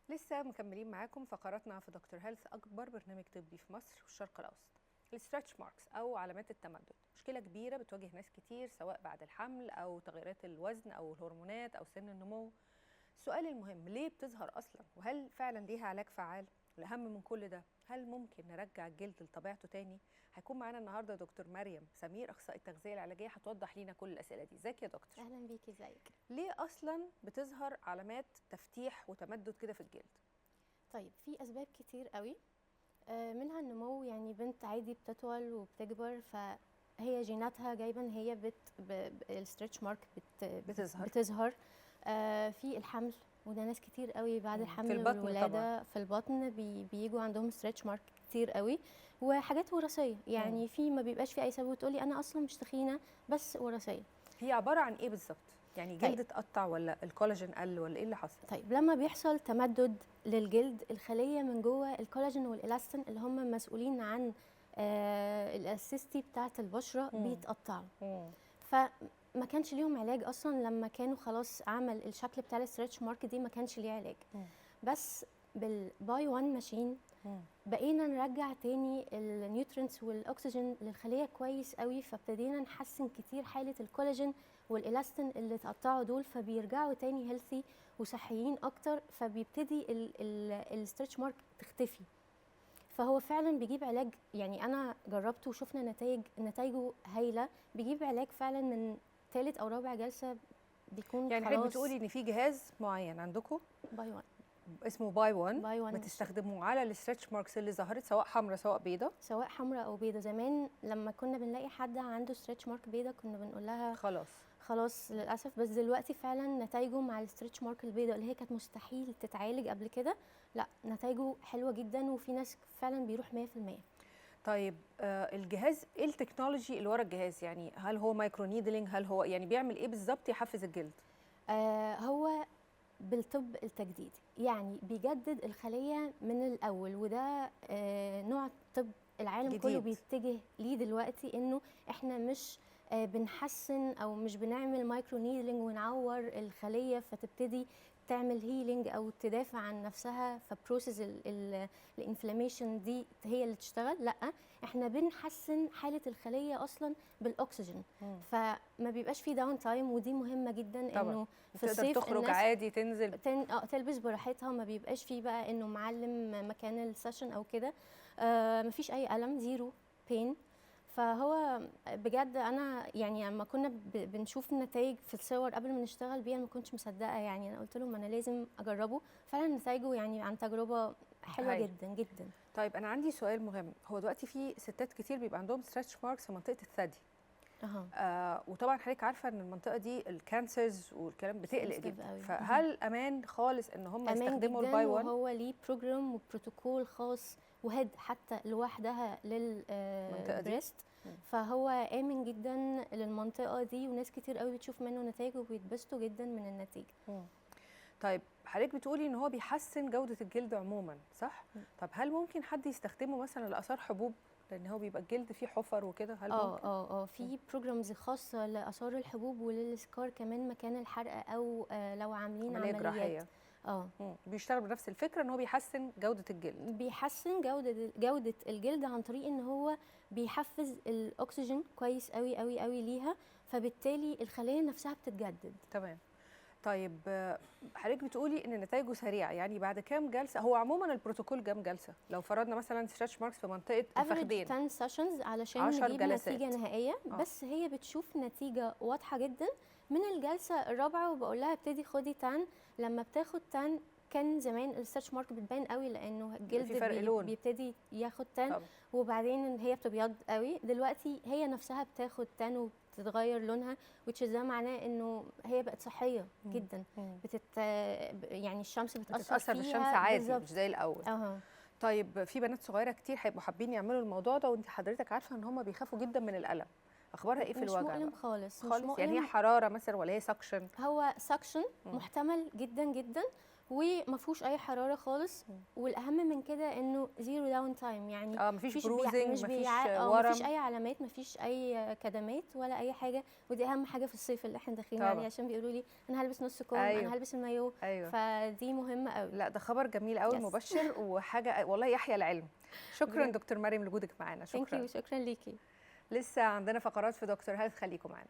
لسه مكملين معاكم فقراتنا في دكتور هيلث، اكبر برنامج طبي في مصر والشرق الاوسط. الستريتش ماركس او علامات التمدد مشكله كبيره بتواجه ناس كتير، سواء بعد الحمل او تغيرات الوزن او الهرمونات او سن النمو. السؤال المهم، ليه بتظهر اصلا؟ وهل فعلا ليها علاج فعال؟ والاهم من كل ده، هل ممكن نرجع الجلد لطبيعته تاني؟ هيكون معانا النهارده دكتور مريم سمير، اخصائي التغذيه العلاجيه، هتوضح لينا كل الاسئله دي. ازيك يا دكتور؟ اهلا بيكي، ازيك؟ ليه اصلا بتظهر علامات تفتيح وتمدد كده في الجلد؟ طيب، في اسباب كتير قوي. منها النمو، يعني بنت عادي بتطول وبتكبر، فهي جيناتها جايبه ان هي الستريتش مارك بتظهر. في الحمل، وده ناس كتير قوي بعد في الحمل البطن والولاده طبعا. في البطن بيجوا عندهم ستريتش مارك كتير قوي. وحاجات وراثيه، يعني في ما بيبقاش في اي سبب وتقولي انا اصلا مش تخينه، بس وراثيه. هي عباره عن ايه بالظبط؟ يعني طيب. جلد اتقطع ولا الكولاجين قل ولا ايه اللي حصل؟ طيب، لما بيحصل تمدد للجلد، الخليه من جوه الكولاجين والالاستين اللي هم مسؤولين عن الاسيستي بتاعه البشره بيتقطعوا. فما كانش ليهم علاج اصلا لما كانوا خلاص عمل الشكل بتاع الستريتش مارك دي، ما كانش ليه علاج. بس بالباي 1 ماشين بقينا نرجع تاني النيوترينتس والاكسجين للخليه كويس قوي، فابتدينا نحسن كتير حاله الكولاجين والالاستين اللي اتقطعوا دول، فبيرجعوا تاني هيلثي وصحيين اكتر، فبيبتدي الستريتش مارك تختفي. فهو فعلا بيجيب علاج، يعني انا جربته وشفنا نتائجه هايله. بيجيب علاج فعلا من ثالث او رابع جلسه بيكون يعني خلاص. حضرتك بتقولي ان في جهاز معين عندكم باي 1 اسمه باي 1 ماشين. بتستخدموه على الستريتش ماركس اللي ظهرت، سواء حمراء سواء بيضاء؟ سواء حمراء او بيضاء. زمان لما كنا بنلاقي حد عنده ستريتش مارك بيضاء كنا بنقول لها خلاص للاسف. بس دلوقتي فعلا نتائجه مع الستريتش مارك البيضاء اللي هي كانت مستحيل تتعالج قبل كده، لا، نتائجه حلوه جدا، وفي ناس فعلا بيروح 100%. طيب الجهاز ايه التكنولوجي اللي ورا الجهاز؟ يعني هل هو مايكرو نيدلينج؟ هل هو يعني بيعمل ايه بالظبط يحفز الجلد؟ هو بالطب التجديدي، يعني بيجدد الخليه من الاول، وده نوع طب العالم جديد. كله بيتجه ليه دلوقتي، انه احنا مش بنحسن او مش بنعمل مايكرو نيدلينج ونعور الخليه فتبتدي تعمل هيلينج او تدافع عن نفسها، فبروسيس الانفلاميشن دي هي اللي تشتغل. لا، احنا بنحسن حاله الخليه اصلا بالاكسجين، فما بيبقاش في داون تايم، ودي مهمه جدا. طبعا. انه في الصيف تخرج عادي، تنزل تلبس براحتها، ما بيبقاش فيه بقى انه معلم مكان السيشن او كده. مفيش اي الم، زيرو بين. فهو بجد انا يعني لما كنا بنشوف النتائج في الصور قبل ما نشتغل بيها ما كنتش مصدقه، يعني انا قلت لهم انا لازم اجربه. فعلا نتائجه يعني عن تجربه حلوه جدا جدا. طيب انا عندي سؤال مهم، هو دلوقتي في ستات كتير بيبقى عندهم ستريتش ماركس في منطقه الثدي. وطبعا حضرتك عارفه ان المنطقه دي الكانسرز والكلام بتقلق جدا، فهل امان خالص ان هم يستخدموا الباي 1؟ وهو ليه بروجرام وبروتوكول خاص وهيد حتى لوحدها للبريست، فهو امن جدا للمنطقه دي، وناس كتير قوي بتشوف منه نتائج وبيتبسطوا جدا من النتيجه. طيب حضرتك بتقولي ان هو بيحسن جوده الجلد عموما، صح؟ طب هل ممكن حد يستخدمه مثلا لاثار حبوب؟ لان هو بيبقى الجلد فيه حفر وكده، هل ممكن؟ في بروجرامز خاصه لاثار الحبوب وللسكار كمان مكان الحرق، او لو عاملين عمليات جراحيه. بيشتغل بنفس الفكره ان هو بيحسن جوده الجلد. بيحسن جوده الجلد عن طريق ان هو بيحفز الاكسجين كويس قوي قوي قوي ليها، فبالتالي الخليه نفسها بتتجدد. تمام. طيب حضرتك بتقولي ان نتائجه سريعه، يعني بعد كام جلسه؟ هو عموما البروتوكول كام جلسه لو فرضنا مثلا ستريتش ماركس في منطقه الفخذين؟ 10 سيشنز علشان نجيب جلسات. نتيجه نهائيه. بس هي بتشوف نتيجه واضحه جدا من الجلسه الرابعه، وبقول لها ابتدي خدي تان. لما بتاخد تان، كان زمان الستريتش مارك بتبان قوي لانه الجلد بيبتدي ياخد تان وبعدين هي بتبيض قوي. دلوقتي هي نفسها بتاخد تان وبتتغير لونها، ده معناه انه هي بقت صحيه جدا. يعني الشمس بتاثر فيها بالشمس عادي مش زي الاول. طيب في بنات صغيره كتير هيبقوا حابين يعملوا الموضوع ده، وانت حضرتك عارفه ان هم بيخافوا جدا من الالم، اخبارها ايه في الوجع؟ مش مؤلم خالص. مش مؤلم. يعني هي حراره مثلا ولا هي سكشن؟ هو سكشن محتمل جدا جدا، وما فيهوش اي حراره خالص. والاهم من كده انه زيرو داون تايم، يعني مفيش بروزنج، مش مفيش ورم، مفيش ورم. اي علامات، مفيش اي كدمات ولا اي حاجه. ودي اهم حاجه في الصيف اللي احنا داخلين عليه، عشان بيقولوا لي انا هلبس نص كم، انا هلبس المايو. فدي مهمه قوي. لا ده خبر جميل قوي، مبشر وحاجه والله يحيى العلم. شكرا دكتور مريم لوجودك معانا. شكرا ليكي. لسه عندنا فقرات في دكتور هيلث، خليكم معانا.